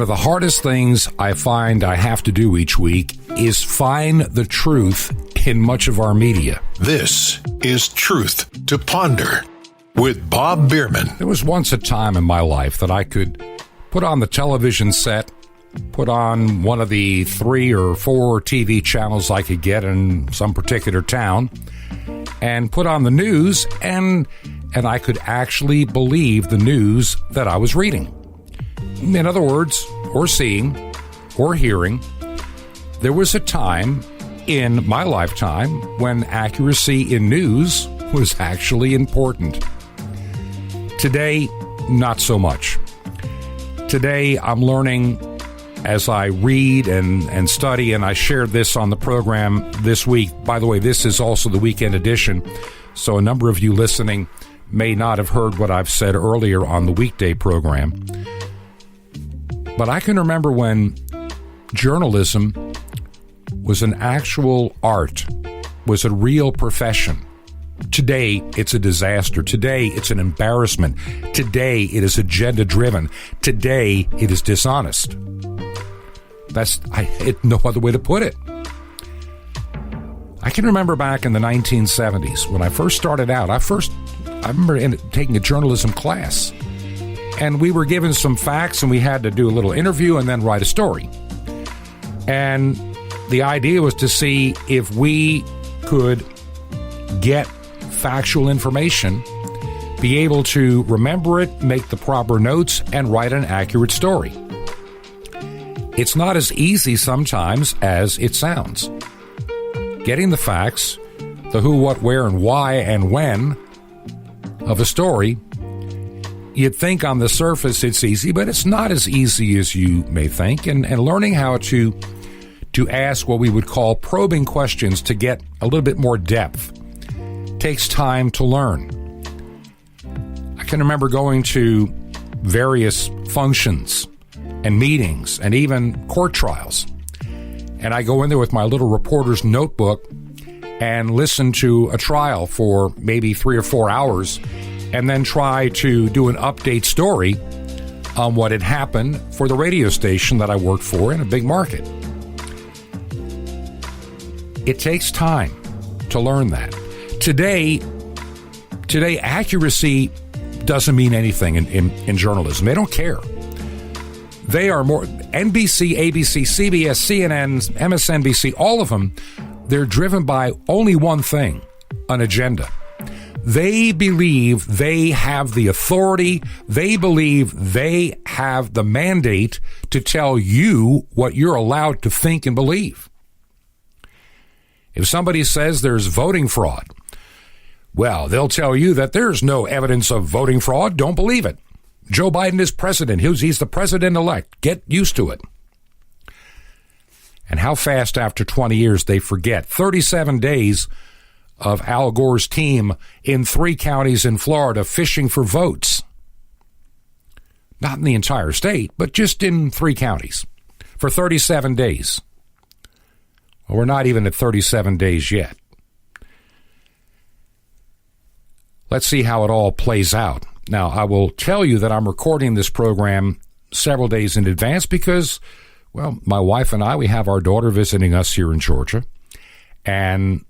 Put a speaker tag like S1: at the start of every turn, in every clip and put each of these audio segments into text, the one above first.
S1: of the hardest things I find I have to do each week is find the truth in much of our media.
S2: This is Truth to Ponder with Bob Bierman.
S1: There was once a time in my life that I could put on the television set, put on one of the 3 or 4 TV channels I could get in some particular town, and put on the news, and I could actually believe the news that I was reading. In other words, or seeing, or hearing. There was a time in my lifetime when accuracy in news was actually important. Today, not so much. Today, I'm learning as I read and study, and I shared this on the program this week. By the way, this is also the weekend edition, so a number of you listening may not have heard what I've said earlier on the weekday program. But I can remember when journalism was an actual art, was a real profession. Today, it's a disaster. Today, it's an embarrassment. Today, it is agenda-driven. Today, it is dishonest. It's no other way to put it. I can remember back in the 1970s when I first started out. I remember taking a journalism class, and we were given some facts, and we had to do a little interview and then write a story. And the idea was to see if we could get factual information, be able to remember it, make the proper notes, and write an accurate story. It's not as easy sometimes as it sounds. Getting the facts, the who, what, where, and why, and when of a story, you'd think on the surface it's easy, but it's not as easy as you may think. And learning how to ask what we would call probing questions to get a little bit more depth takes time to learn. I can remember going to various functions and meetings and even court trials. And I go in there with my little reporter's notebook and listen to a trial for maybe 3 or 4 hours, and then try to do an update story on what had happened for the radio station that I worked for in a big market. It takes time to learn that. Today, accuracy doesn't mean anything in journalism. They don't care. They are more NBC, ABC, CBS, CNN, MSNBC, all of them, they're driven by only one thing, an agenda. They believe they have the authority. They believe they have the mandate to tell you what you're allowed to think and believe. If somebody says there's voting fraud, well, they'll tell you that there's no evidence of voting fraud. Don't believe it. Joe Biden is president. He's the president-elect. Get used to it. And how fast after 20 years they forget. 37 days of Al Gore's team in 3 counties in Florida fishing for votes. Not in the entire state, but just in 3 counties for 37 days. Well, we're not even at 37 days yet. Let's see how it all plays out. Now, I will tell you that I'm recording this program several days in advance because, well, my wife and I, we have our daughter visiting us here in Georgia, and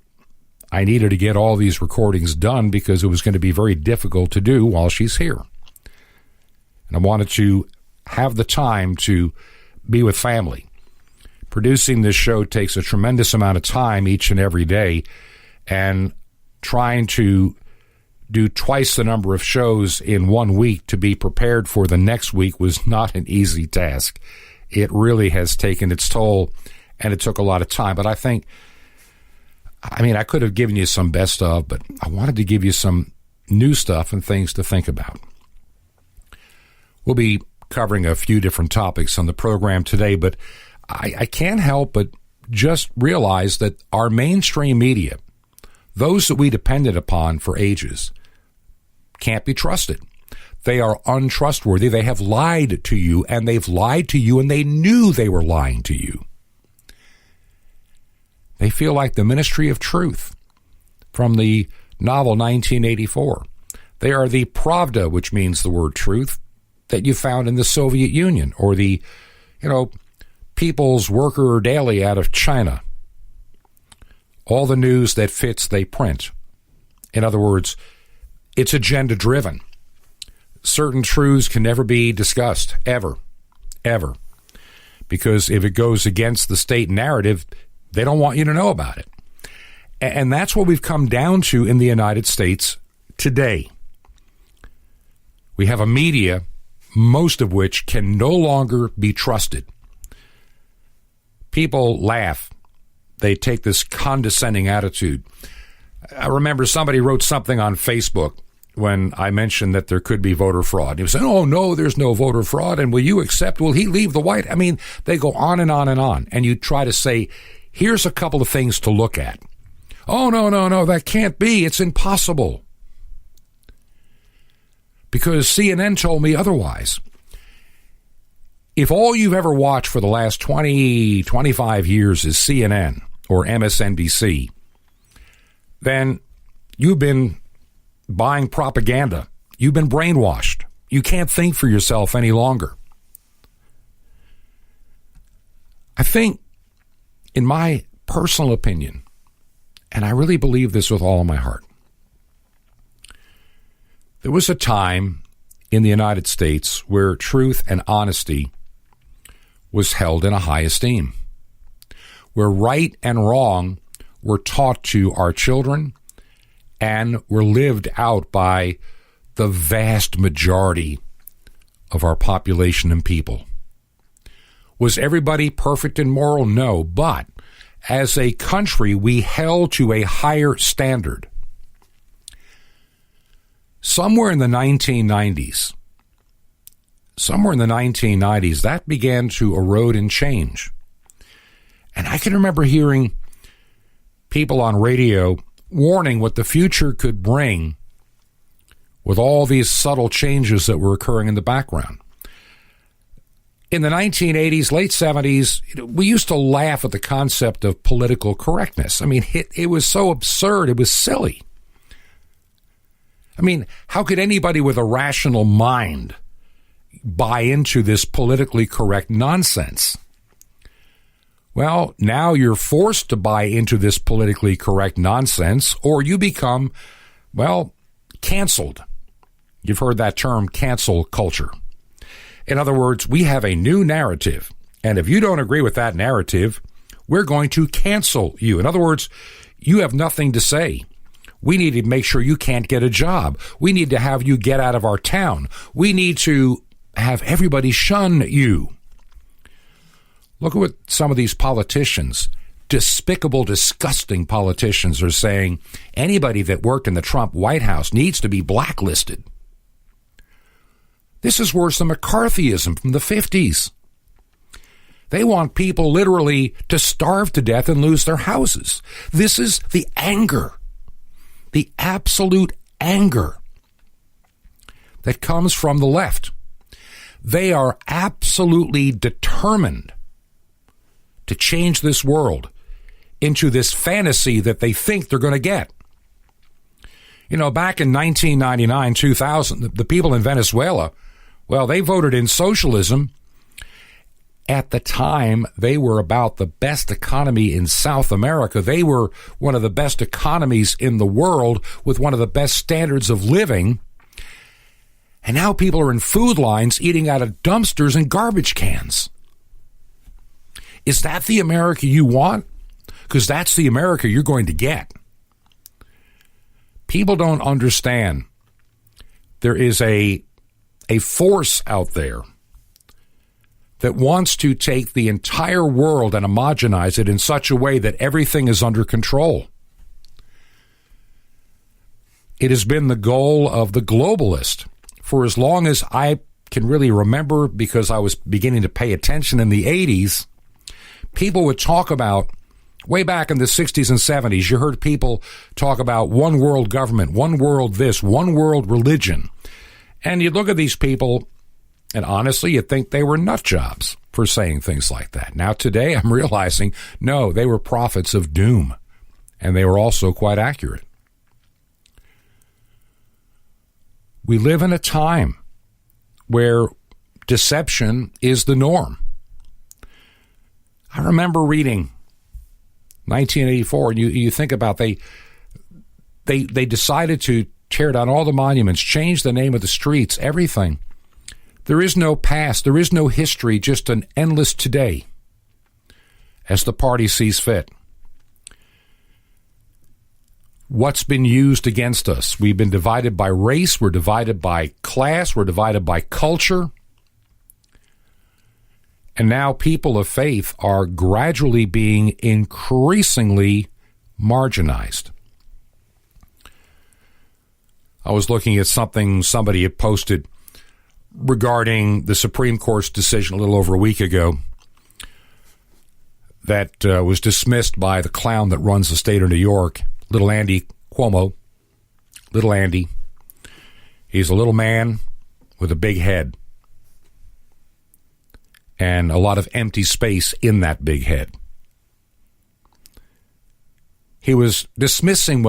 S1: I needed to get all these recordings done because it was going to be very difficult to do while she's here. And I wanted to have the time to be with family. Producing this show takes a tremendous amount of time each and every day, and trying to do twice the number of shows in 1 week to be prepared for the next week was not an easy task. It really has taken its toll, and it took a lot of time. But I could have given you some best of, but I wanted to give you some new stuff and things to think about. We'll be covering a few different topics on the program today, but I can't help but just realize that our mainstream media, those that we depended upon for ages, can't be trusted. They are untrustworthy. They have lied to you, and they've lied to you, and they knew they were lying to you. They feel like the Ministry of Truth from the novel 1984. They are the Pravda, which means the word truth, that you found in the Soviet Union, or the People's Worker Daily out of China. All the news that fits, they print. In other words, it's agenda-driven. Certain truths can never be discussed, ever, ever. Because if it goes against the state narrative, they don't want you to know about it. And that's what we've come down to in the United States today. We have a media, most of which can no longer be trusted. People laugh. They take this condescending attitude. I remember somebody wrote something on Facebook when I mentioned that there could be voter fraud. He was saying, oh, no, there's no voter fraud. And will he leave the White? I mean, they go on and on and on. And you try to say, here's a couple of things to look at. Oh, no, that can't be. It's impossible. Because CNN told me otherwise. If all you've ever watched for the last 20, 25 years is CNN or MSNBC, then you've been buying propaganda. You've been brainwashed. You can't think for yourself any longer. I think, in my personal opinion, and I really believe this with all of my heart, there was a time in the United States where truth and honesty was held in a high esteem, where right and wrong were taught to our children and were lived out by the vast majority of our population and people. Was everybody perfect and moral? No, but as a country, we held to a higher standard. Somewhere in the 1990s, that began to erode and change. And I can remember hearing people on radio warning what the future could bring with all these subtle changes that were occurring in the background. In the 1980s, late 70s, we used to laugh at the concept of political correctness. I mean, it was so absurd. It was silly. I mean, how could anybody with a rational mind buy into this politically correct nonsense? Well, now you're forced to buy into this politically correct nonsense, or you become, canceled. You've heard that term, cancel culture. In other words, we have a new narrative, and if you don't agree with that narrative, we're going to cancel you. In other words, you have nothing to say. We need to make sure you can't get a job. We need to have you get out of our town. We need to have everybody shun you. Look at what some of these politicians, despicable, disgusting politicians, are saying. Anybody that worked in the Trump White House needs to be blacklisted. This is worse than McCarthyism from the 50s. They want people literally to starve to death and lose their houses. This is the anger, the absolute anger that comes from the left. They are absolutely determined to change this world into this fantasy that they think they're going to get. Back in 1999, 2000, the people in Venezuela, they voted in socialism. At the time, they were about the best economy in South America. They were one of the best economies in the world with one of the best standards of living. And now people are in food lines eating out of dumpsters and garbage cans. Is that the America you want? Because that's the America you're going to get. People don't understand. There is a force out there that wants to take the entire world and homogenize it in such a way that everything is under control. It has been the goal of the globalist for as long as I can really remember, because I was beginning to pay attention in the 80s. People would talk about, way back in the 60s and 70s, you heard people talk about one world government, one world this, one world religion. And you look at these people, and honestly, you'd think they were nut jobs for saying things like that. Now today, I'm realizing, no, they were prophets of doom, and they were also quite accurate. We live in a time where deception is the norm. I remember reading 1984, and you think about they decided to tear down all the monuments, change the name of the streets, everything. There is no past, there is no history, just an endless today as the party sees fit. What's been used against us? We've been divided by race, we're divided by class, we're divided by culture. And now people of faith are gradually being increasingly marginalized. I was looking at something somebody had posted regarding the Supreme Court's decision a little over a week ago that was dismissed by the clown that runs the state of New York, little Andy Cuomo. Little Andy. He's a little man with a big head and a lot of empty space in that big head. He was dismissing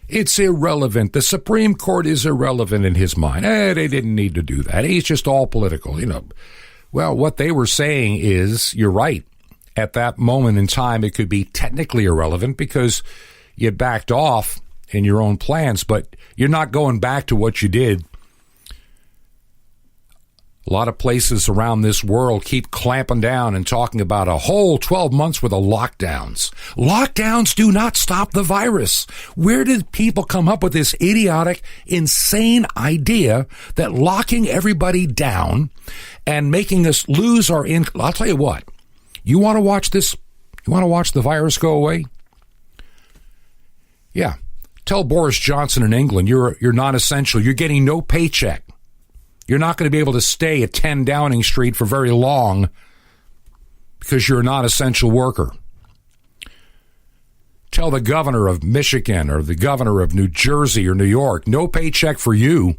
S1: it's irrelevant. The Supreme Court is irrelevant in his mind. They didn't need to do that. He's just all political, Well, what they were saying is, you're right. At that moment in time, it could be technically irrelevant because you backed off in your own plans, but you're not going back to what you did. A lot of places around this world keep clamping down and talking about a whole 12 months worth of lockdowns. Lockdowns do not stop the virus. Where did people come up with this idiotic, insane idea that locking everybody down and making us lose our income? I'll tell you what. You want to watch this? You want to watch the virus go away? Yeah. Tell Boris Johnson in England you're non-essential. You're getting no paycheck. You're not going to be able to stay at 10 Downing Street for very long because you're a non-essential worker. Tell the governor of Michigan or the governor of New Jersey or New York, no paycheck for you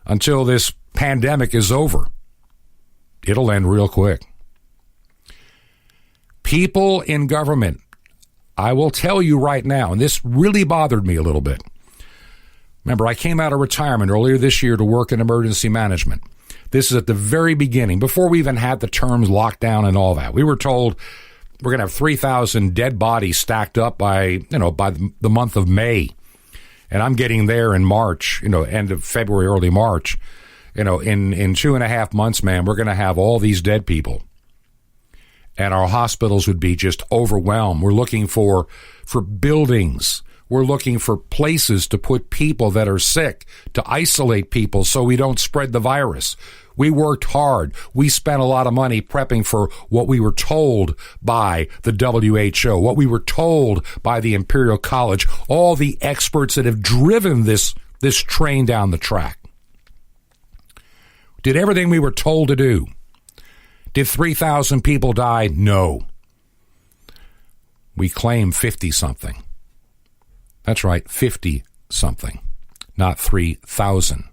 S1: until this pandemic is over. It'll end real quick. People in government, I will tell you right now, and this really bothered me a little bit. Remember, I came out of retirement earlier this year to work in emergency management. This is at the very beginning, before we even had the terms lockdown and all that. We were told we're going to have 3,000 dead bodies stacked up by the month of May. And I'm getting there in March, end of February, early March. In 2.5 months, man, we're going to have all these dead people. And our hospitals would be just overwhelmed. We're looking for buildings. We're looking for places to put people that are sick, to isolate people so we don't spread the virus. We worked hard. We spent a lot of money prepping for what we were told by the WHO, what we were told by the Imperial College, all the experts that have driven this train down the track. Did everything we were told to do. Did 3,000 people die? No. We claim 50-something. That's right, 50-something, not 3,000.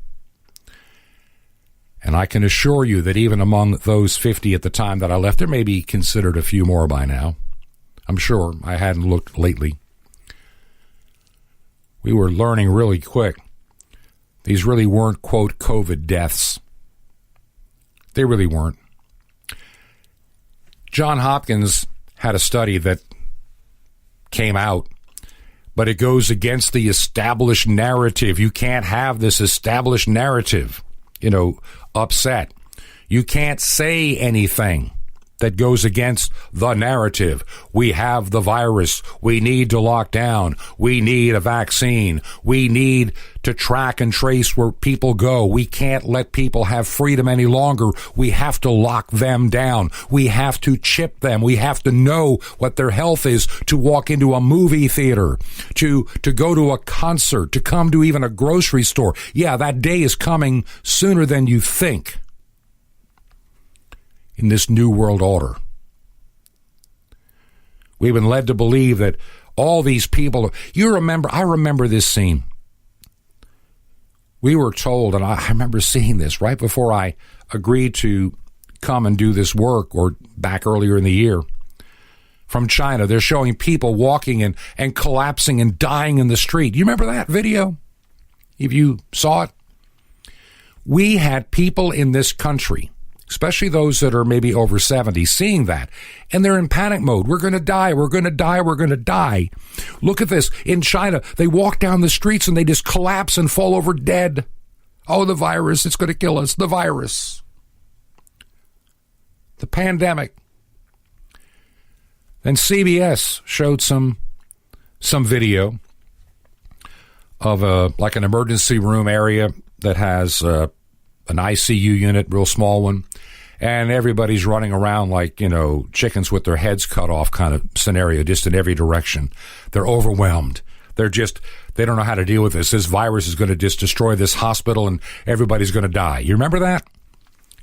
S1: And I can assure you that even among those 50 at the time that I left, there may be considered a few more by now. I'm sure. I hadn't looked lately. We were learning really quick. These really weren't, quote, COVID deaths. They really weren't. John Hopkins had a study that came out, but it goes against the established narrative. You can't have this established narrative, upset. You can't say anything that goes against the narrative. We have the virus. We need to lock down. We need a vaccine. We need to track and trace where people go. We can't let people have freedom any longer. We have to lock them down. We have to chip them. We have to know what their health is to walk into a movie theater, to go to a concert, to come to even a grocery store. Yeah, that day is coming sooner than you think. In this new world order, we've been led to believe that all these people, I remember this scene. We were told, and I remember seeing this right before I agreed to come and do this work, or back earlier in the year, from China. They're showing people walking and collapsing and dying in the street. You remember that video? If you saw it? We had people in this country, especially those that are maybe over 70, seeing that. And they're in panic mode. We're going to die. We're going to die. We're going to die. Look at this. In China, they walk down the streets and they just collapse and fall over dead. Oh, the virus. It's going to kill us. The virus. The pandemic. Then CBS showed some video of an emergency room area that has an ICU unit, real small one, and everybody's running around like, chickens with their heads cut off kind of scenario, just in every direction. They're overwhelmed. They don't know how to deal with this. This virus is going to just destroy this hospital and everybody's going to die. You remember that?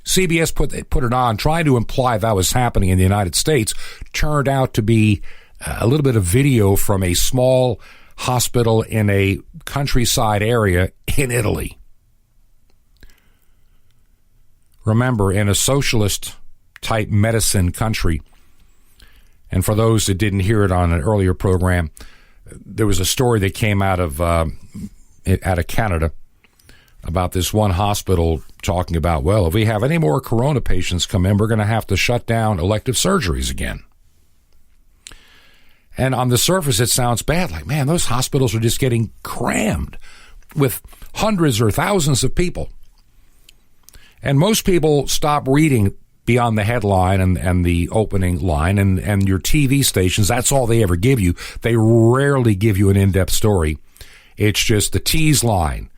S1: CBS put it on, trying to imply that was happening in the United States. Turned out to be a little bit of video from a small hospital in a countryside area in Italy. Remember, in a socialist-type medicine country, and for those that didn't hear it on an earlier program, there was a story that came out of Canada about this one hospital talking about, well, if we have any more corona patients come in, we're going to have to shut down elective surgeries again. And on the surface, it sounds bad. Like, man, those hospitals are just getting crammed with hundreds or thousands of people. And most people stop reading beyond the headline and the opening line and your TV stations. That's all they ever give you. They rarely give you an in-depth story. It's just the tease line.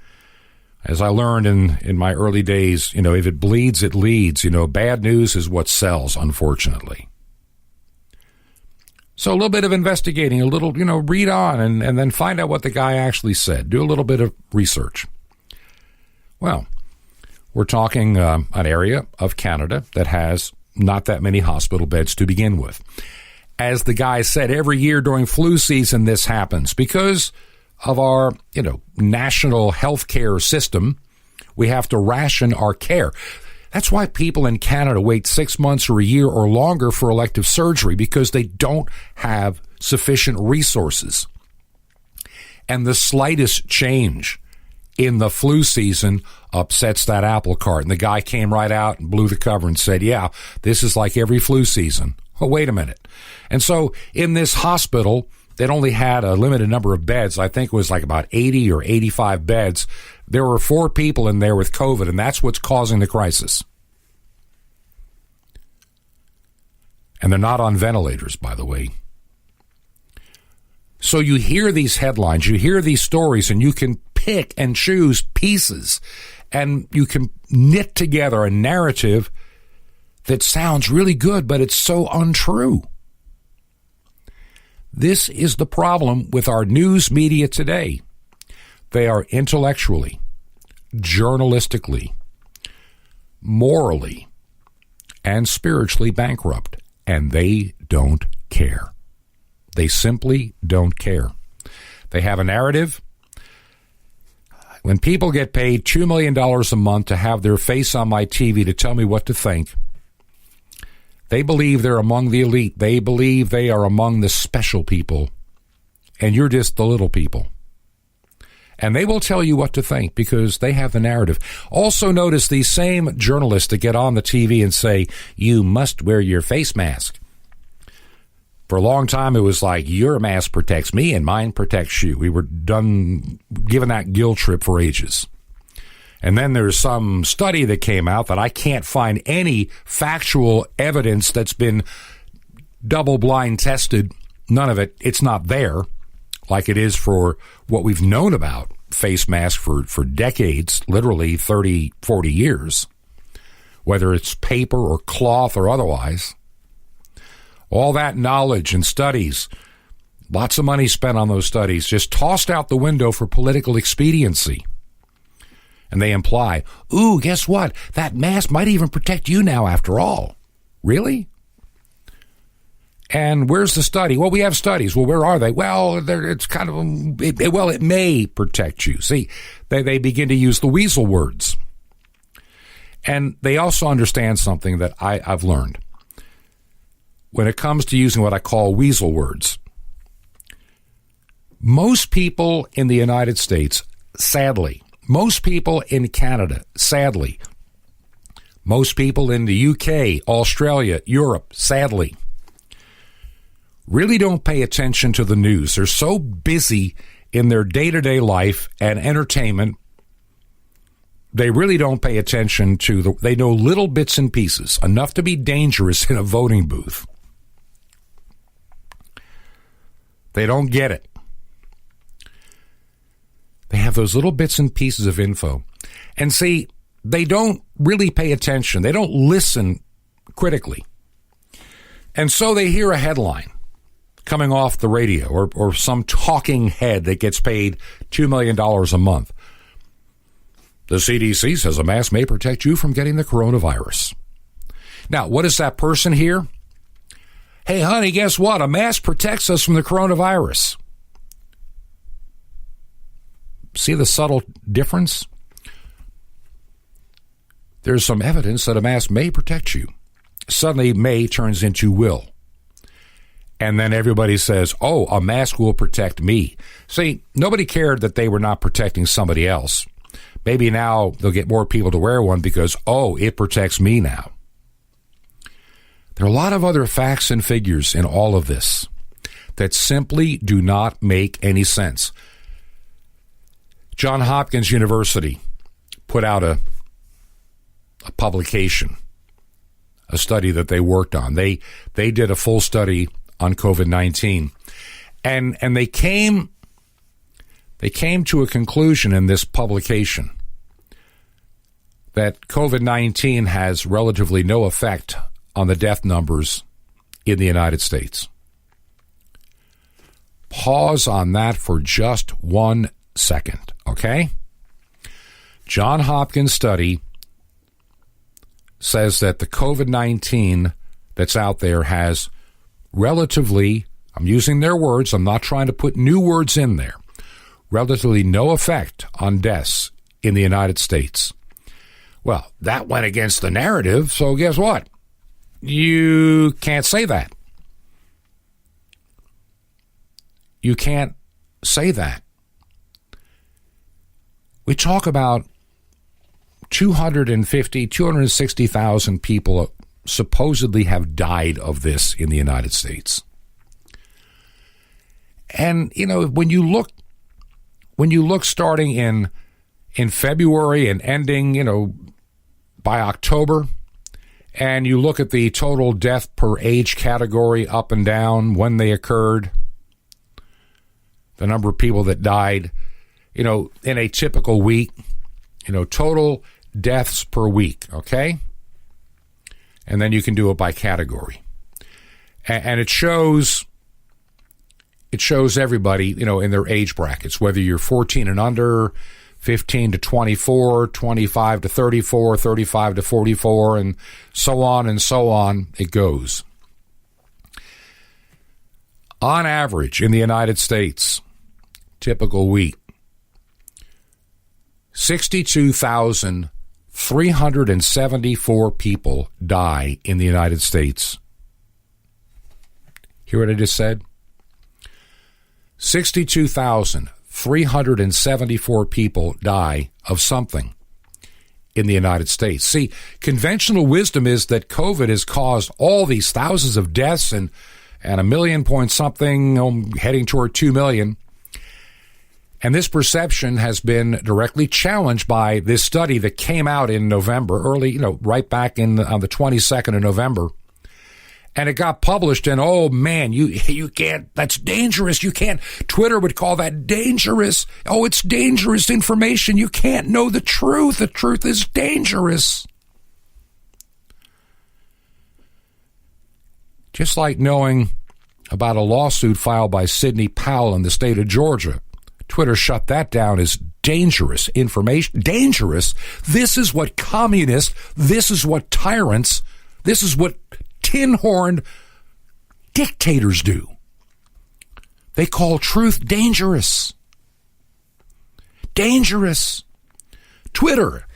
S1: As I learned in my early days, if it bleeds, it leads. Bad news is what sells, unfortunately. So a little bit of investigating, a little, read on and then find out what the guy actually said. Do a little bit of research. Well, we're talking an area of Canada that has not that many hospital beds to begin with. As the guy said, every year during flu season, this happens because of our, national health care system. We have to ration our care. That's why people in Canada wait 6 months or a year or longer for elective surgery, because they don't have sufficient resources. And the slightest change in the flu season upsets that apple cart. And the guy came right out and blew the cover and said, yeah, this is like every flu season. Oh, wait a minute. And so in this hospital, that only had a limited number of beds. I think it was like about 80 or 85 beds. There were 4 people in there with COVID, and that's what's causing the crisis. And they're not on ventilators, by the way. So you hear these headlines, you hear these stories, and you can pick and choose pieces, and you can knit together a narrative that sounds really good, but it's so untrue. This is the problem with our news media today. They are intellectually, journalistically, morally, and spiritually bankrupt, and they don't care. They simply don't care. They have a narrative. When people get paid $2 million a month to have their face on my TV to tell me what to think, they believe they're among the elite. They believe they are among the special people, and you're just the little people. And they will tell you what to think because they have the narrative. Also notice these same journalists that get on the TV and say, you must wear your face mask. For a long time, it was like, your mask protects me and mine protects you. We were given that guilt trip for ages. And then there's some study that came out that I can't find any factual evidence that's been double-blind tested. None of it. It's not there like it is for what we've known about face masks for decades, literally 30, 40 years, whether it's paper or cloth or otherwise. All that knowledge and studies, lots of money spent on those studies, just tossed out the window for political expediency. And they imply, ooh, guess what? That mask might even protect you now after all. Really? And where's the study? Well, we have studies. Well, where are they? Well, it's kind of, it may protect you. See, they begin to use the weasel words. And they also understand something that I've learned. When it comes to using what I call weasel words, most people in the United States, sadly, most people in Canada, sadly, Most people in the UK, Australia, Europe, sadly, really don't pay attention to the news. They're so busy in their day-to-day life and entertainment, they really don't pay attention to they know little bits and pieces, enough to be dangerous in a voting booth. They don't get it. They have those little bits and pieces of info. And see, they don't really pay attention. They don't listen critically. And so they hear a headline coming off the radio or some talking head that gets paid $2 million a month. The CDC says a mask may protect you from getting the coronavirus. Now, what does that person hear? Hey, honey, guess what? A mask protects us from the coronavirus. See the subtle difference? There's some evidence that a mask may protect you. Suddenly, may turns into will. And then everybody says, oh, a mask will protect me. See, nobody cared that they were not protecting somebody else. Maybe now they'll get more people to wear one because, oh, it protects me now. There are a lot of other facts and figures in all of this that simply do not make any sense. Johns Hopkins University put out a publication, a study that they worked on. They did a full study on COVID-19, and they came to a conclusion in this publication that COVID-19 has relatively no effect on the death numbers in the United States. Pause on that for just 1 second, okay? Johns Hopkins study says that the COVID-19 that's out there has relatively, I'm using their words, I'm not trying to put new words in there, relatively no effect on deaths in the United States. Well, that went against the narrative, so guess what? You can't say that. You can't say that. We talk about 260,000 people supposedly have died of this in the United States. And, you know, when you look starting in February and ending, you know, by October, and you look at the total death per age category up and down, when they occurred, the number of people that died, you know, in a typical week, you know, total deaths per week, okay? And then you can do it by category. And it shows everybody, you know, in their age brackets, whether you're 14 and under, 15 to 24, 25 to 34, 35 to 44, and so on it goes. On average, in the United States, typical week, 62,374 people die in the United States. Hear what I just said? 62,374 people die of something in the United States. See, conventional wisdom is that COVID has caused all these thousands of deaths and a million point something, heading toward 2 million. And this perception has been directly challenged by this study that came out in November, early, you know, right back on the 22nd of November. And it got published, and oh man, you can't, that's dangerous. You can't, Twitter would call that dangerous. Oh, it's dangerous information. You can't know the truth. The truth is dangerous. Just like knowing about a lawsuit filed by Sidney Powell in the state of Georgia. Twitter shut that down as dangerous information. Dangerous? This is what communists, this is what tyrants, this is what tin-horned dictators do. They call truth dangerous. Dangerous. Twitter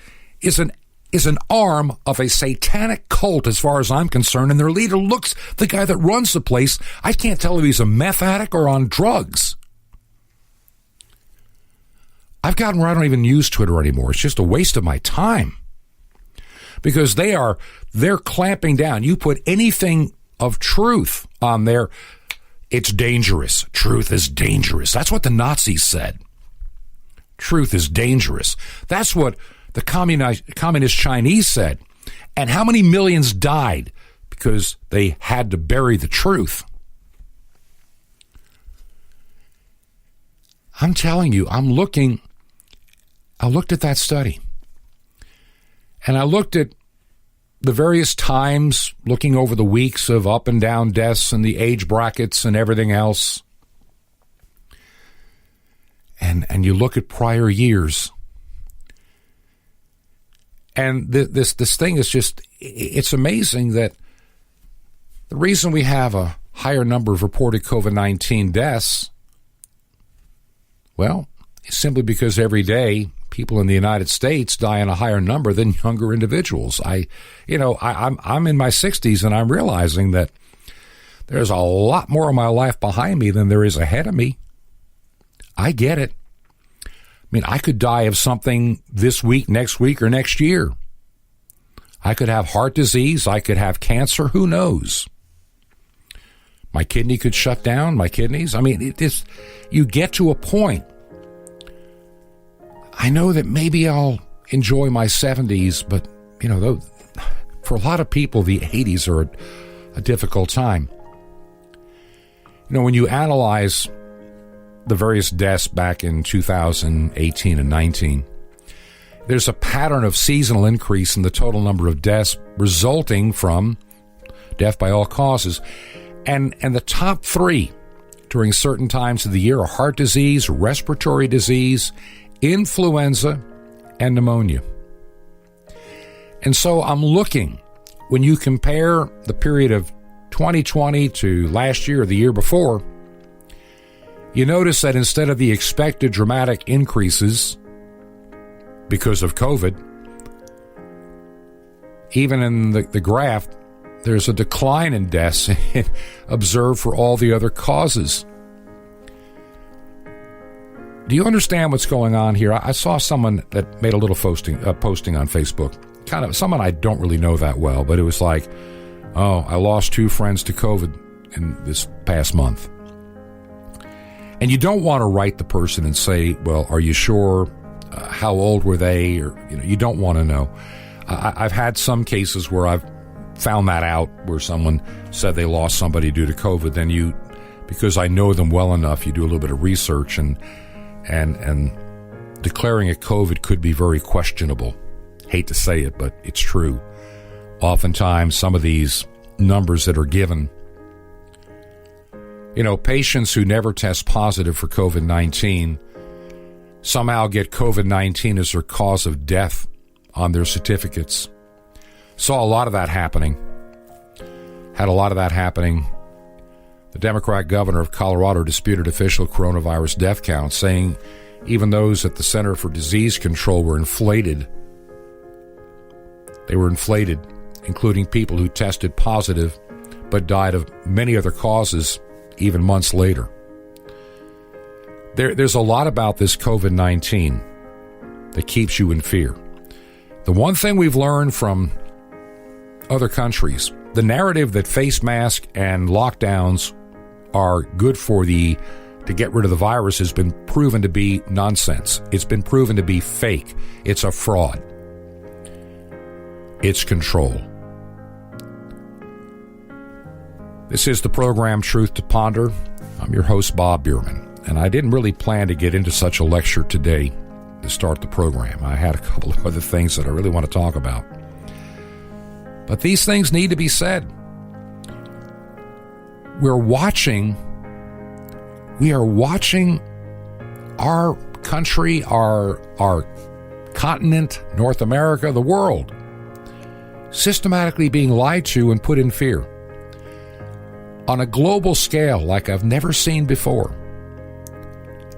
S1: is an arm of a satanic cult as far as I'm concerned, and their leader looks, the guy that runs the place, I can't tell if he's a meth addict or on drugs. I've gotten where I don't even use Twitter anymore. It's just a waste of my time. because they're clamping down. You put anything of truth on there, it's dangerous. Truth is dangerous. That's what the Nazis said. Truth is dangerous. That's what the communist Chinese said. And how many millions died because they had to bury the truth? I'm telling you, I looked at that study. And I looked at the various times, looking over the weeks of up and down deaths and the age brackets and everything else. And you look at prior years. And this thing is just, it's amazing that the reason we have a higher number of reported COVID-19 deaths, well, is simply because every day people in the United States die in a higher number than younger individuals. I'm in my 60s, and I'm realizing that there's a lot more of my life behind me than there is ahead of me. I get it. I mean, I could die of something this week, next week, or next year. I could have heart disease. I could have cancer. Who knows? My kidney could shut down, my kidneys. I mean, you get to a point. I know that maybe I'll enjoy my 70s, but, for a lot of people, the 80s are a difficult time. When you analyze the various deaths back in 2018 and 19, there's a pattern of seasonal increase in the total number of deaths resulting from death by all causes. And the top three during certain times of the year are heart disease, respiratory disease, influenza, and pneumonia. And so I'm looking, when you compare the period of 2020 to last year or the year before, you notice that instead of the expected dramatic increases because of COVID, even in the graph, there's a decline in deaths observed for all the other causes. Do you understand what's going on here? I saw someone that made a little posting on Facebook, kind of someone I don't really know that well, but it was like, oh, I lost 2 friends to COVID in this past month. And you don't want to write the person and say, well, are you sure? How old were they? Or you don't want to know. I've had some cases where I've found that out, where someone said they lost somebody due to COVID. Then because I know them well enough, you do a little bit of research, and declaring it COVID could be very questionable. Hate to say it, but it's true. Oftentimes, some of these numbers that are given, patients who never test positive for COVID-19 somehow get COVID-19 as their cause of death on their certificates. Saw a lot of that happening. Had a lot of that happening. The Democrat governor of Colorado disputed official coronavirus death count, saying even those at the Center for Disease Control were inflated. They were inflated, including people who tested positive but died of many other causes even months later. There's a lot about this COVID-19 that keeps you in fear. The one thing we've learned from other countries, the narrative that face masks and lockdowns are good to get rid of the virus has been proven to be nonsense. It's been proven to be fake. It's a fraud. It's control. This is the program Truth to Ponder. I'm your host, Bob Bierman, and I didn't really plan to get into such a lecture today to start the program. I had a couple of other things that I really want to talk about. But these things need to be said. We are watching our country, our continent, North America, the world, systematically being lied to and put in fear on a global scale like I've never seen before.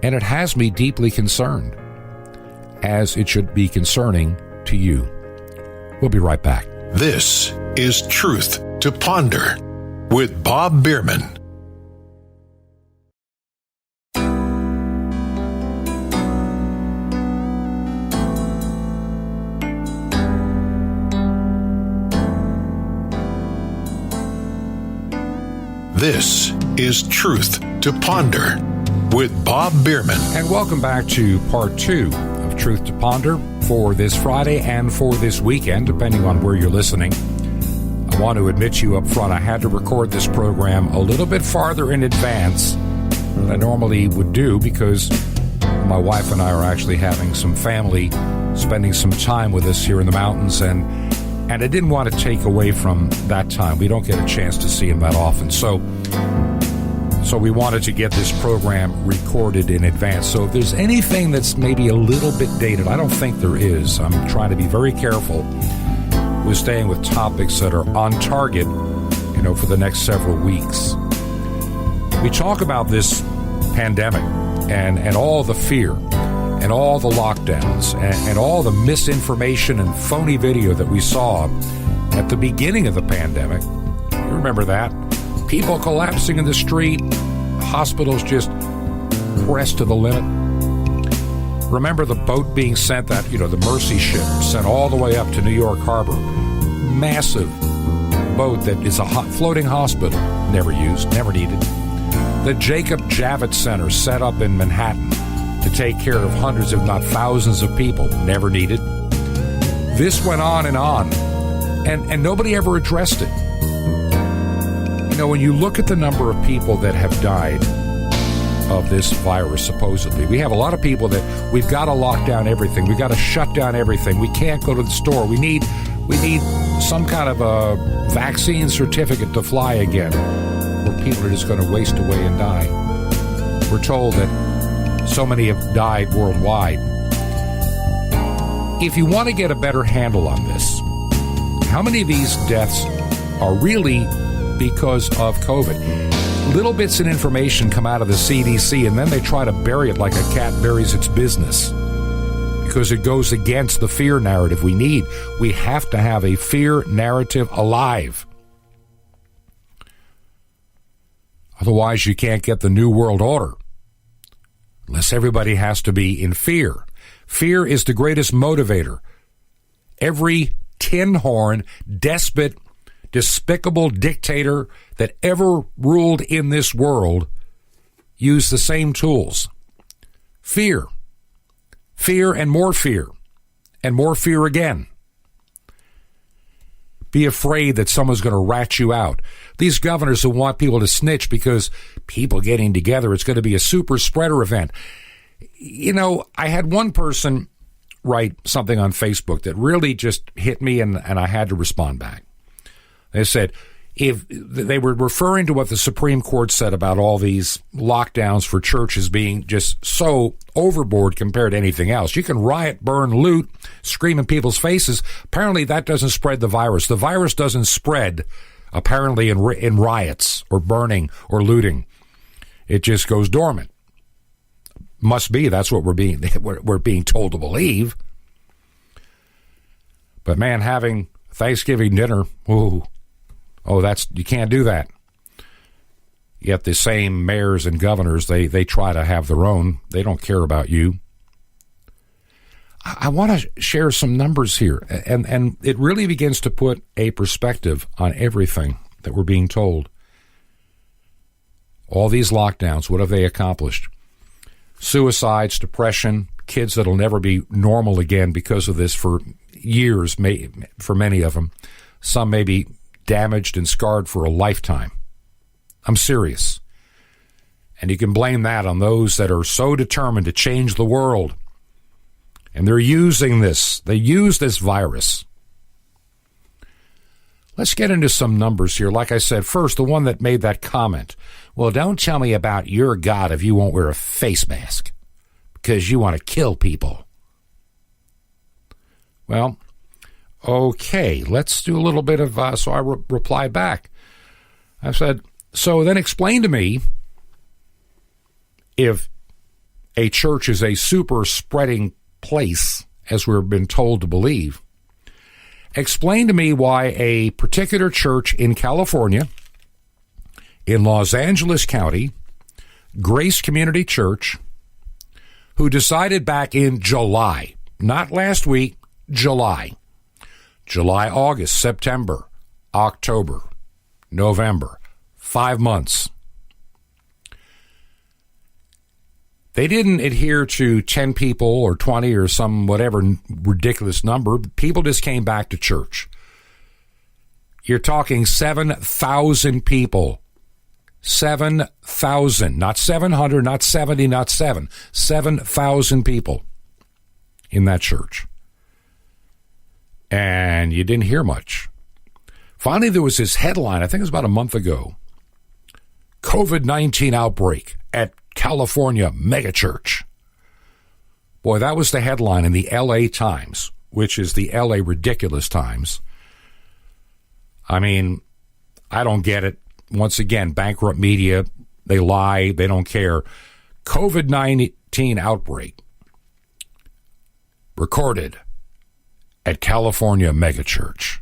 S1: And it has me deeply concerned, as it should be concerning to you. We'll be right back.
S2: This is Truth to Ponder with Bob Bierman. This is Truth to Ponder with Bob Bierman.
S1: And welcome back to part 2 of Truth to Ponder for this Friday and for this weekend, depending on where you're listening. I want to admit to you up front, I had to record this program a little bit farther in advance than I normally would do because my wife and I are actually having some family spending some time with us here in the mountains, and I didn't want to take away from that time. We don't get a chance to see him that often. So we wanted to get this program recorded in advance. So if there's anything that's maybe a little bit dated, I don't think there is. I'm trying to be very careful with staying with topics that are on target, for the next several weeks. We talk about this pandemic and all the fear and all the lockdowns and all the misinformation and phony video that we saw at the beginning of the pandemic. You remember that? People collapsing in the street, hospitals just pressed to the limit. Remember the boat being sent, the Mercy ship sent all the way up to New York Harbor. Massive boat that is a floating hospital, never used, never needed. The Jacob Javits Center set up in Manhattan to take care of hundreds, if not thousands of people, never needed. This went on, and nobody ever addressed it. When you look at the number of people that have died of this virus, supposedly, we have a lot of people that we've got to lock down everything. We've got to shut down everything. We can't go to the store. We need some kind of a vaccine certificate to fly again, where people are just going to waste away and die. We're told that so many have died worldwide. If you want to get a better handle on this, how many of these deaths are really because of COVID? Little bits of information come out of the CDC, and then they try to bury it like a cat buries its business because it goes against the fear narrative we need. We have to have a fear narrative alive. Otherwise, you can't get the New World Order unless everybody has to be in fear. Fear is the greatest motivator. Every tin horn, despot, despicable dictator that ever ruled in this world used the same tools. Fear. Fear and more fear. And more fear again. Be afraid that someone's going to rat you out. These governors who want people to snitch because people getting together, it's going to be a super spreader event. I had one person write something on Facebook that really just hit me, and I had to respond back. They said, if they were referring to what the Supreme Court said about all these lockdowns for churches being just so overboard compared to anything else. You can riot, burn, loot, scream in people's faces. Apparently that doesn't spread the virus. The virus doesn't spread, apparently, in riots or burning or looting. It just goes dormant. Must be. That's what we're being told to believe. But man, having Thanksgiving dinner, you can't do that. Yet the same mayors and governors, they try to have their own. They don't care about you. I want to share some numbers here, and it really begins to put a perspective on everything that we're being told. All these lockdowns, what have they accomplished? Suicides, depression, kids that'll never be normal again because of this for years, for many of them. Some may be damaged and scarred for a lifetime. I'm serious. And you can blame that on those that are so determined to change the world. And they're using this. They use this virus. Let's get into some numbers here. Like I said, first, the one that made that comment. Well, don't tell me about your God if you won't wear a face mask because you want to kill people. Well, okay, let's do a little bit of, so I replied back. I said, so then explain to me if a church is a super spreading place, as we've been told to believe. Explain to me why a particular church in California, in Los Angeles County, Grace Community Church, who decided back in July, not last week, July, August, September, October, November, 5 months. They didn't adhere to 10 people or 20 or some whatever ridiculous number. People just came back to church. You're talking 7,000 people. 7,000, not 700, not 70, not 7. 7,000 people in that church. And you didn't hear much. Finally, there was this headline, I think it was about a month ago. COVID-19 outbreak at California megachurch. Boy, that was the headline in the LA Times, which is the LA Ridiculous Times. I mean, I don't get it. Once again, bankrupt media, they lie, they don't care. COVID-19 outbreak recorded at California megachurch.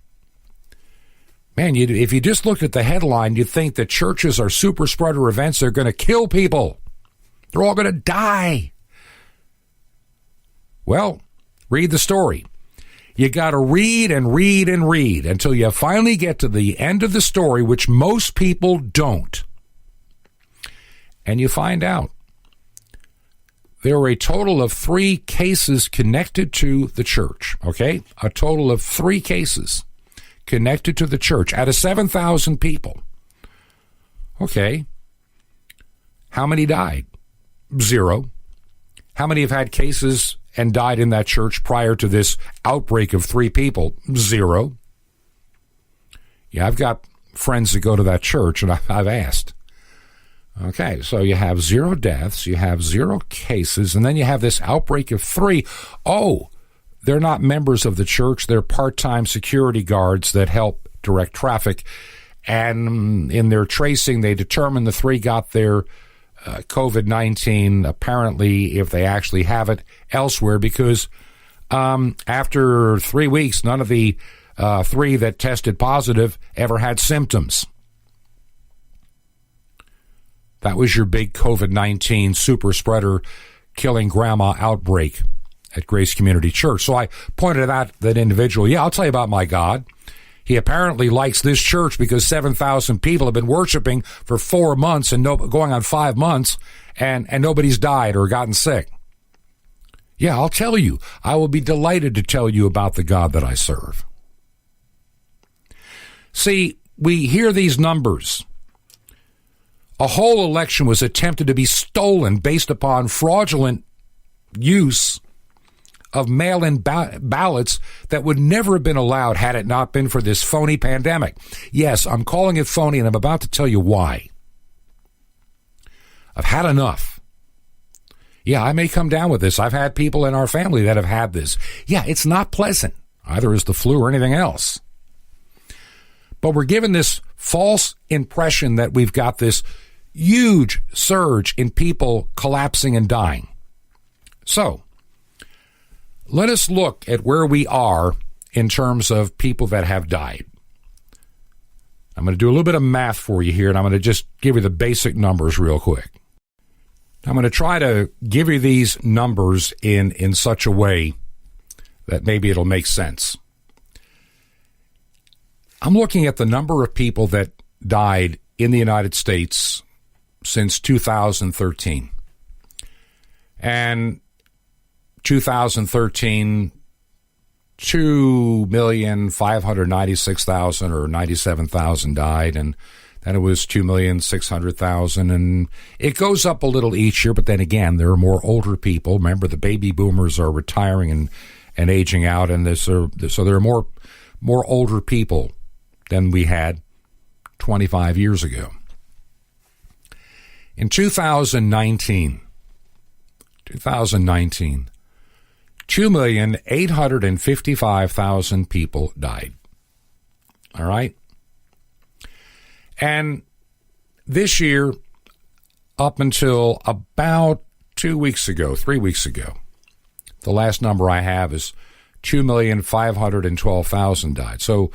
S1: Man, if you just looked at the headline, you'd think that churches are super spreader events. They're going to kill people. They're all going to die. Well, read the story. You got to read and read and read until you finally get to the end of the story, which most people don't. And you find out there were a total of 3 cases connected to the church, okay? A total of 3 cases connected to the church out of 7,000 people. Okay. How many died? 0. How many have had cases and died in that church prior to this outbreak of 3 people? 0. Yeah, I've got friends that go to that church, and I've asked. Okay, so you have 0 deaths, you have 0 cases, and then you have this outbreak of 3. Oh, they're not members of the church. They're part-time security guards that help direct traffic. And in their tracing, they determined the 3 got their COVID-19, apparently, if they actually have it, elsewhere, because after 3 weeks, none of the 3 that tested positive ever had symptoms. That was your big COVID-19 super spreader killing grandma outbreak at Grace Community Church. So I pointed out that individual, yeah, I'll tell you about my God. He apparently likes this church because 7,000 people have been worshiping for 4 months and going on 5 months, and nobody's died or gotten sick. Yeah, I'll tell you. I will be delighted to tell you about the God that I serve. See, we hear these numbers. A whole election was attempted to be stolen based upon fraudulent use of mail-in ballots that would never have been allowed had it not been for this phony pandemic. Yes, I'm calling it phony, and I'm about to tell you why. I've had enough. Yeah, I may come down with this. I've had people in our family that have had this. Yeah, it's not pleasant. Either is the flu or anything else. But we're given this false impression that we've got this huge surge in people collapsing and dying. So, let us look at where we are in terms of people that have died. I'm going to do a little bit of math for you here, and I'm going to just give you the basic numbers real quick. I'm going to try to give you these numbers in such a way that maybe it'll make sense. I'm looking at the number of people that died in the United States since 2013. And 2013, 2,596,000 or 97,000 died, and then it was 2,600,000, and it goes up a little each year, but then again, there are more older people. Remember, the baby boomers are retiring and aging out, and so there are more older people than we had 25 years ago. In 2019, 2,855,000 people died. All right? And this year, up until about 3 weeks ago, the last number I have is 2,512,000 died. So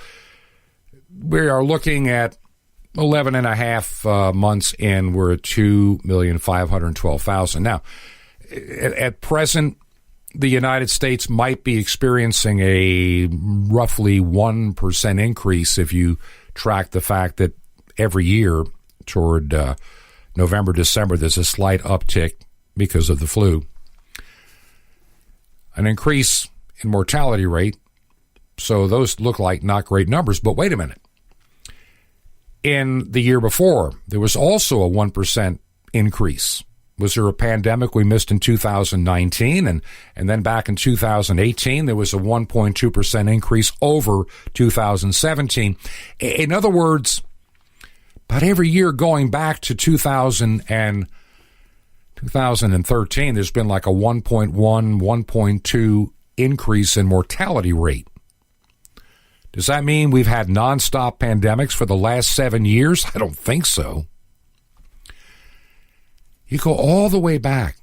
S1: we are looking at 11 and a half months in, we're at 2,512,000. Now, at present, the United States might be experiencing a roughly 1% increase if you track the fact that every year toward November, December, there's a slight uptick because of the flu. An increase in mortality rate. So those look like not great numbers, but wait a minute. In the year before, there was also a 1% increase. Was there a pandemic we missed in 2019? And then back in 2018, there was a 1.2% increase over 2017. In other words, about every year going back to 2013, there's been like a 1.1, 1.2 increase in mortality rate. Does that mean we've had nonstop pandemics for the last 7 years? I don't think so. You go all the way back.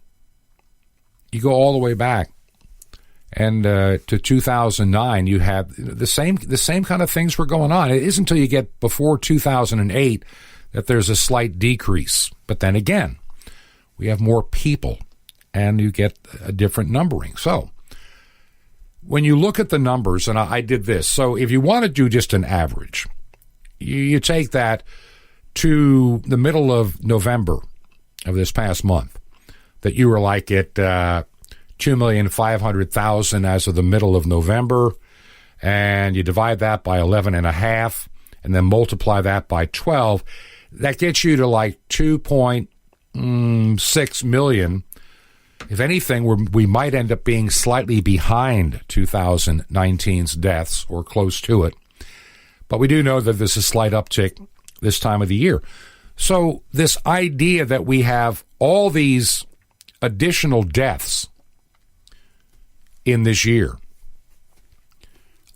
S1: And to 2009, you had the same kind of things were going on. It isn't until you get before 2008 that there's a slight decrease. But then again, we have more people, and you get a different numbering. So when you look at the numbers, and I did this. So if you want to do just an average, you take that to the middle of November of this past month, that you were like at 2,500,000 as of the middle of November, and you divide that by 11.5, and then multiply that by 12. That gets you to like 2.6 million. If anything, we might end up being slightly behind 2019's deaths or close to it. But we do know that there's a slight uptick this time of the year. So this idea that we have all these additional deaths in this year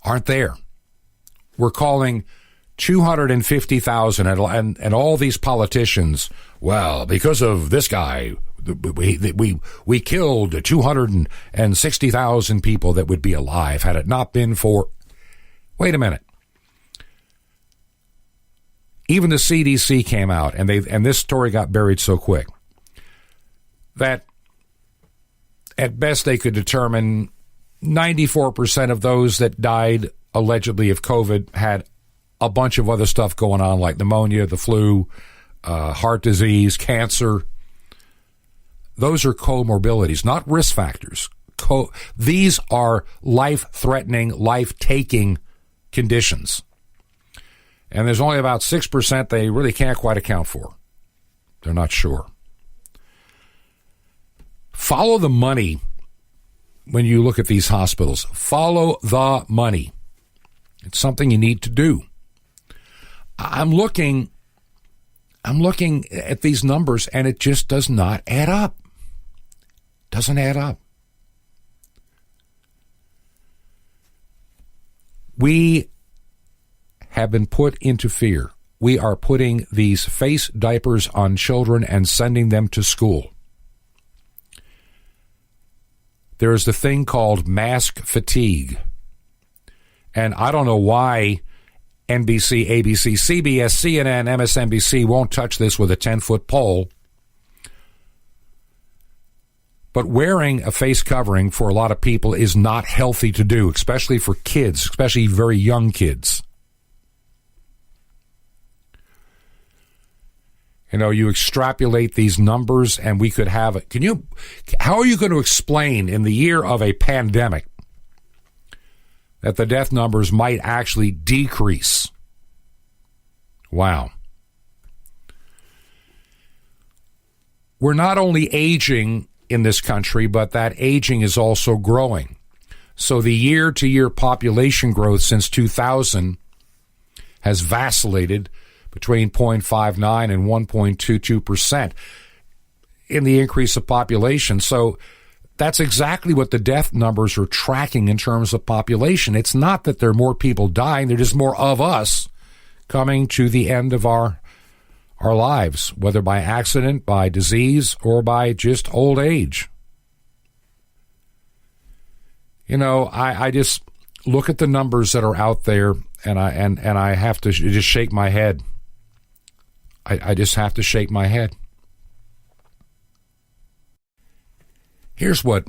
S1: aren't there. We're calling 250,000 and all these politicians, well, because of this guy, we killed 260,000 people that would be alive had it not been for... Wait a minute. Even the CDC came out, and this story got buried so quick that at best they could determine 94% of those that died allegedly of COVID had a bunch of other stuff going on, like pneumonia, the flu, heart disease, cancer. Those are comorbidities, not risk factors. These are life-threatening, life-taking conditions. And there's only about 6% they really can't quite account for. They're not sure. Follow the money when you look at these hospitals. Follow the money. It's something you need to do. I'm looking at these numbers, and it just does not add up. Doesn't add up. We have been put into fear. We are putting these face diapers on children and sending them to school. There is the thing called mask fatigue. And I don't know why NBC, ABC, CBS, CNN, MSNBC won't touch this with a 10-foot pole. But wearing a face covering for a lot of people is not healthy to do, especially for kids, especially very young kids. You know, you extrapolate these numbers, and we could have it. How are you going to explain in the year of a pandemic that the death numbers might actually decrease? Wow. We're not only aging in this country, but that aging is also growing. So the year-to-year population growth since 2000 has vacillated between 0.59 and 1.22% in the increase of population. So that's exactly what the death numbers are tracking in terms of population. It's not that there are more people dying, there's just more of us coming to the end of our lives, whether by accident, by disease, or by just old age. You know, I just look at the numbers that are out there, and I have to just shake my head. I just have to shake my head. Here's what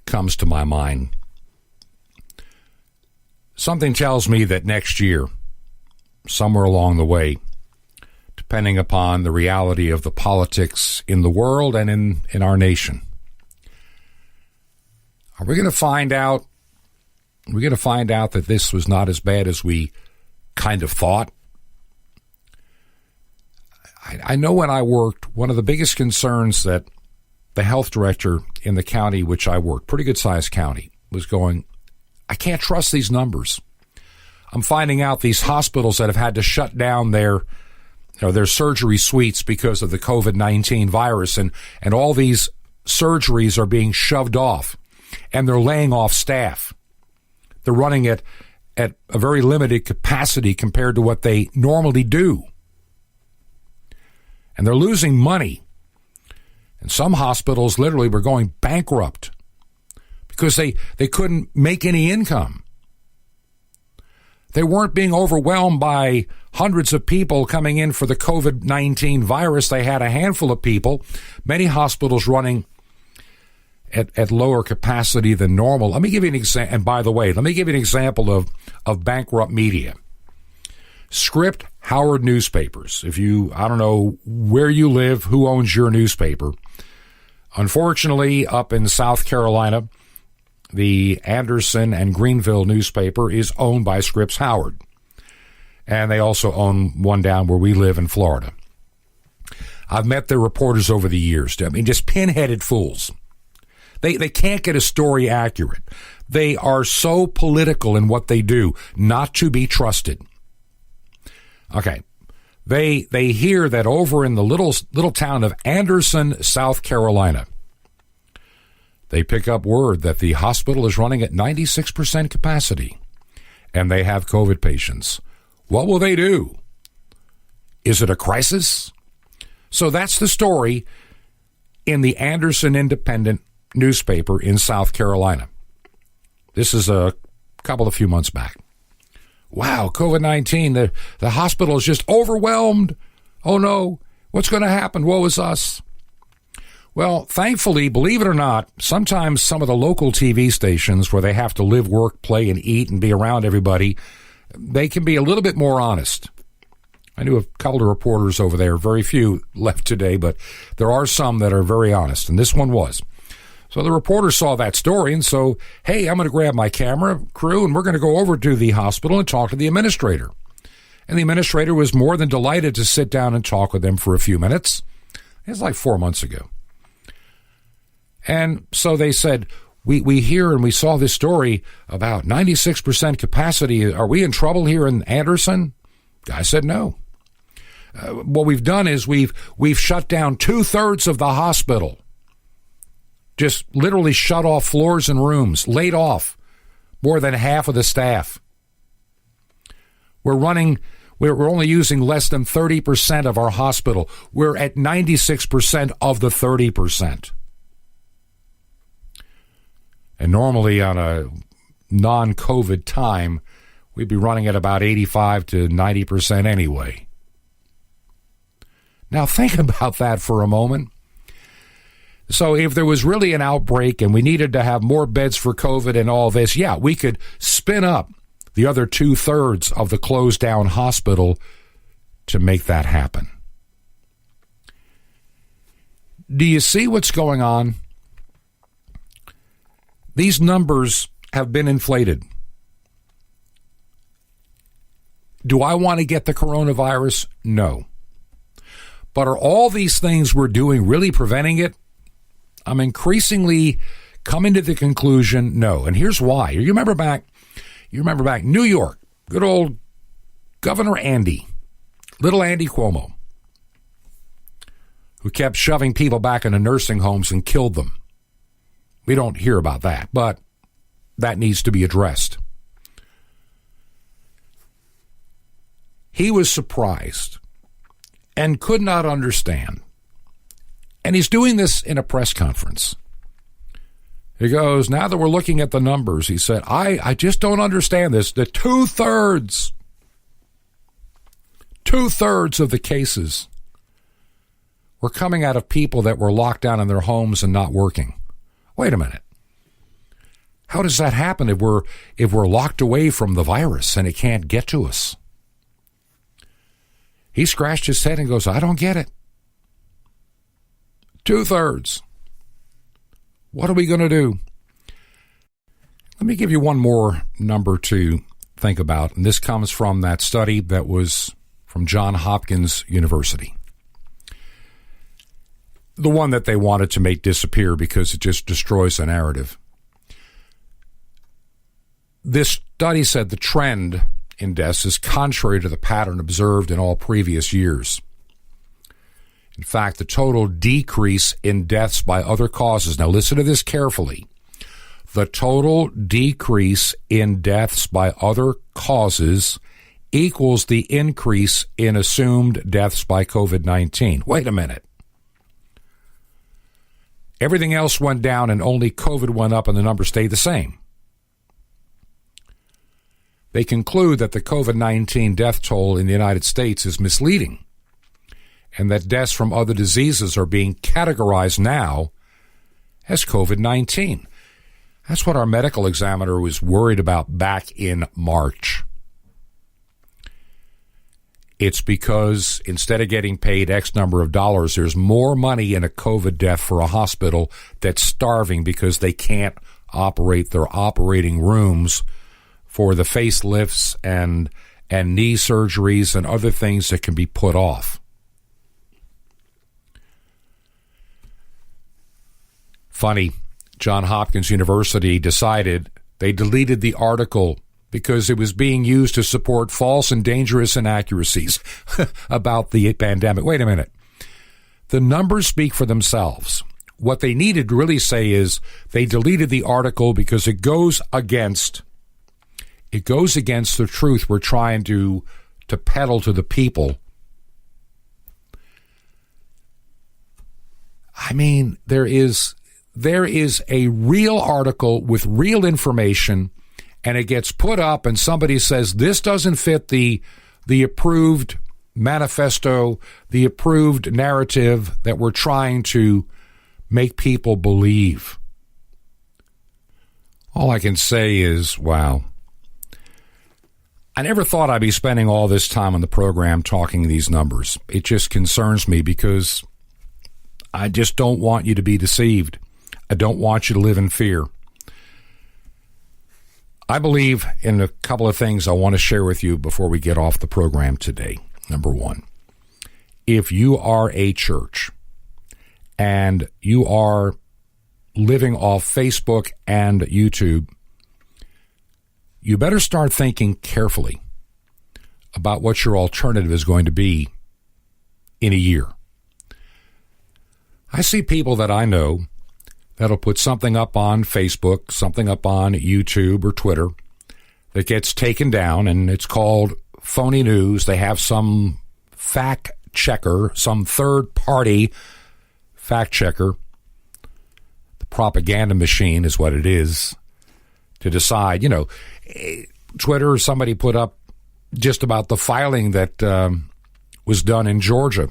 S1: comes to my mind. Something tells me that next year, somewhere along the way, depending upon the reality of the politics in the world and in our nation. Are we going to find out? We're going to find out that this was not as bad as we kind of thought. I know when I worked, one of the biggest concerns that the health director in the county which I worked, pretty good sized county, was going, I can't trust these numbers. I'm finding out these hospitals that have had to shut down their surgery suites because of the COVID-19 virus, and all these surgeries are being shoved off, and they're laying off staff. They're running at a very limited capacity compared to what they normally do. And they're losing money. And some hospitals literally were going bankrupt because they couldn't make any income. They weren't being overwhelmed by hundreds of people coming in for the COVID-19 virus. They had a handful of people, many hospitals running at lower capacity than normal. Let me give you an example. And by the way, let me give you an example of bankrupt media. Script Howard newspapers. I don't know where you live, who owns your newspaper. Unfortunately, up in South Carolina, the Anderson and Greenville newspaper is owned by Scripps Howard. And they also own one down where we live in Florida. I've met their reporters over the years. I mean, just pinheaded fools. They can't get a story accurate. They are so political in what they do, not to be trusted. Okay. They hear that over in the little town of Anderson, South Carolina, they pick up word that the hospital is running at 96% capacity and they have COVID patients. What will they do? Is it a crisis? So that's the story in the Anderson Independent newspaper in South Carolina. This is a few months back. Wow, COVID-19, the hospital is just overwhelmed. Oh no, what's going to happen? Woe is us. Well, thankfully, believe it or not, sometimes some of the local TV stations where they have to live, work, play, and eat and be around everybody, they can be a little bit more honest. I knew a couple of reporters over there, very few left today, but there are some that are very honest, and this one was. So the reporter saw that story, and so, hey, I'm going to grab my camera crew, and we're going to go over to the hospital and talk to the administrator. And the administrator was more than delighted to sit down and talk with them for a few minutes. It was like 4 months ago. And so they said, we hear and we saw this story about 96% capacity. Are we in trouble here in Anderson? Guy said no. What we've done is we've shut down 2/3 of the hospital. Just literally shut off floors and rooms, laid off more than half of the staff. We're only using less than 30% of our hospital. We're at 96% of the 30%. And normally on a non-COVID time, we'd be running at about 85 to 90% anyway. Now think about that for a moment. So if there was really an outbreak and we needed to have more beds for COVID and all this, yeah, we could spin up the other 2/3 of the closed down hospital to make that happen. Do you see what's going on? These numbers have been inflated. Do I want to get the coronavirus? No. But are all these things we're doing really preventing it? I'm increasingly coming to the conclusion, no. And here's why. You remember back New York, good old Governor Andy, little Andy Cuomo, who kept shoving people back into nursing homes and killed them. We don't hear about that, but that needs to be addressed. He was surprised and could not understand. And he's doing this in a press conference. He goes, now that we're looking at the numbers, he said, I just don't understand this. The 2/3 of the cases were coming out of people that were locked down in their homes and not working. Wait a minute. How does that happen if we're locked away from the virus and it can't get to us? He scratched his head and goes, I don't get it. 2/3. What are we going to do? Let me give you one more number to think about. And this comes from that study that was from Johns Hopkins University. The one that they wanted to make disappear because it just destroys the narrative. This study said the trend in deaths is contrary to the pattern observed in all previous years. In fact, the total decrease in deaths by other causes, now listen to this carefully, the total decrease in deaths by other causes equals the increase in assumed deaths by COVID-19. Wait a minute. Everything else went down and only COVID went up and the numbers stayed the same. They conclude that the COVID-19 death toll in the United States is misleading and that deaths from other diseases are being categorized now as COVID-19. That's what our medical examiner was worried about back in March. It's because instead of getting paid X number of dollars, there's more money in a COVID death for a hospital that's starving because they can't operate their operating rooms for the facelifts and knee surgeries and other things that can be put off. Funny, Johns Hopkins University decided they deleted the article because it was being used to support false and dangerous inaccuracies about the pandemic. Wait a minute. The numbers speak for themselves. What they needed to really say is they deleted the article because it goes against the truth we're trying to peddle to the people. I mean, there is a real article with real information, and it gets put up and somebody says this doesn't fit the approved manifesto, the approved narrative that we're trying to make people believe. All I can say is, wow. I never thought I'd be spending all this time on the program talking these numbers. It just concerns me because I just don't want you to be deceived. I don't want you to live in fear. I believe in a couple of things I want to share with you before we get off the program today. Number one, if you are a church and you are living off Facebook and YouTube, you better start thinking carefully about what your alternative is going to be in a year. I see people that I know that'll put something up on Facebook, something up on YouTube or Twitter that gets taken down, and it's called phony news. They have some fact checker, some third-party fact checker. The propaganda machine is what it is to decide. You know, Twitter, somebody put up just about the filing that was done in Georgia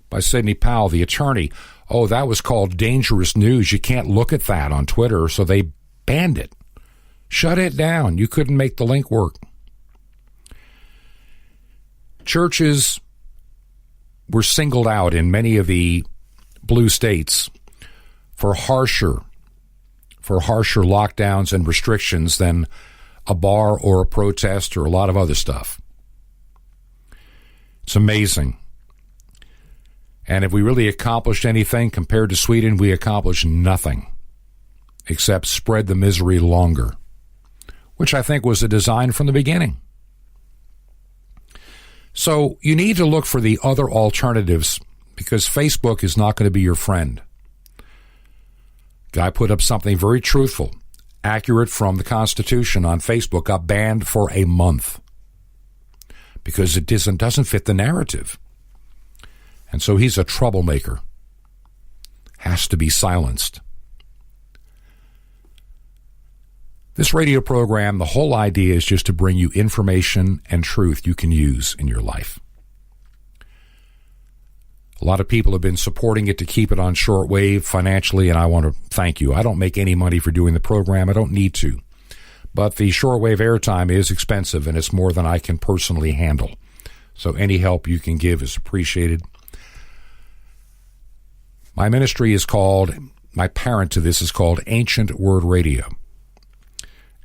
S1: by Sidney Powell, the attorney. Oh, that was called dangerous news. You can't look at that on Twitter, so they banned it. Shut it down. You couldn't make the link work. Churches were singled out in many of the blue states for harsher lockdowns and restrictions than a bar or a protest or a lot of other stuff. It's amazing. And if we really accomplished anything compared to Sweden, we accomplished nothing except spread the misery longer, which I think was the design from the beginning. So you need to look for the other alternatives because Facebook is not going to be your friend. Guy put up something very truthful, accurate from the Constitution on Facebook, got banned for a month because it doesn't fit the narrative. And so he's a troublemaker, has to be silenced. This radio program, the whole idea is just to bring you information and truth you can use in your life. A lot of people have been supporting it to keep it on shortwave financially, and I want to thank you. I don't make any money for doing the program. I don't need to. But the shortwave airtime is expensive, and it's more than I can personally handle. So any help you can give is appreciated. My ministry is called, my parent to this is called Ancient Word Radio.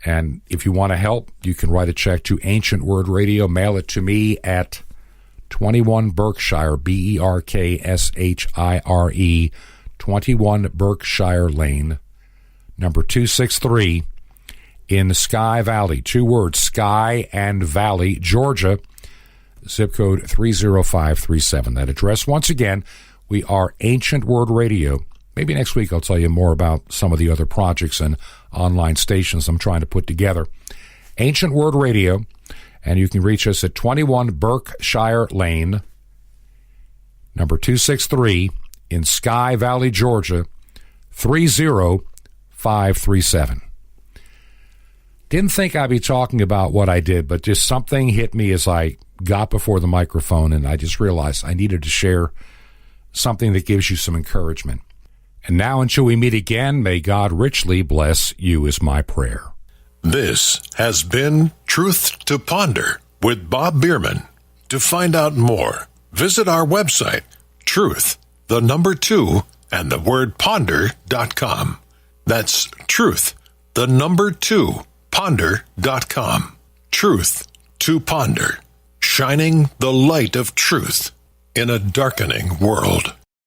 S1: And if you want to help, you can write a check to Ancient Word Radio. Mail it to me at 21 Berkshire, Berkshire, 21 Berkshire Lane, number 263, in Sky Valley. 2 words, Sky and Valley, Georgia, zip code 30537. That address, once again, we are Ancient Word Radio. Maybe next week I'll tell you more about some of the other projects and online stations I'm trying to put together. Ancient Word Radio, and you can reach us at 21 Berkshire Lane, number 263, in Sky Valley, Georgia, 30537. Didn't think I'd be talking about what I did, but just something hit me as I got before the microphone, and I just realized I needed to share something that gives you some encouragement. And now, until we meet again, may God richly bless you is my prayer.
S2: This has been Truth to Ponder with Bob Bierman. To find out more, visit our website, truth2ponder.com. That's truth2ponder.com. Truth to Ponder, shining the light of truth in a darkening world.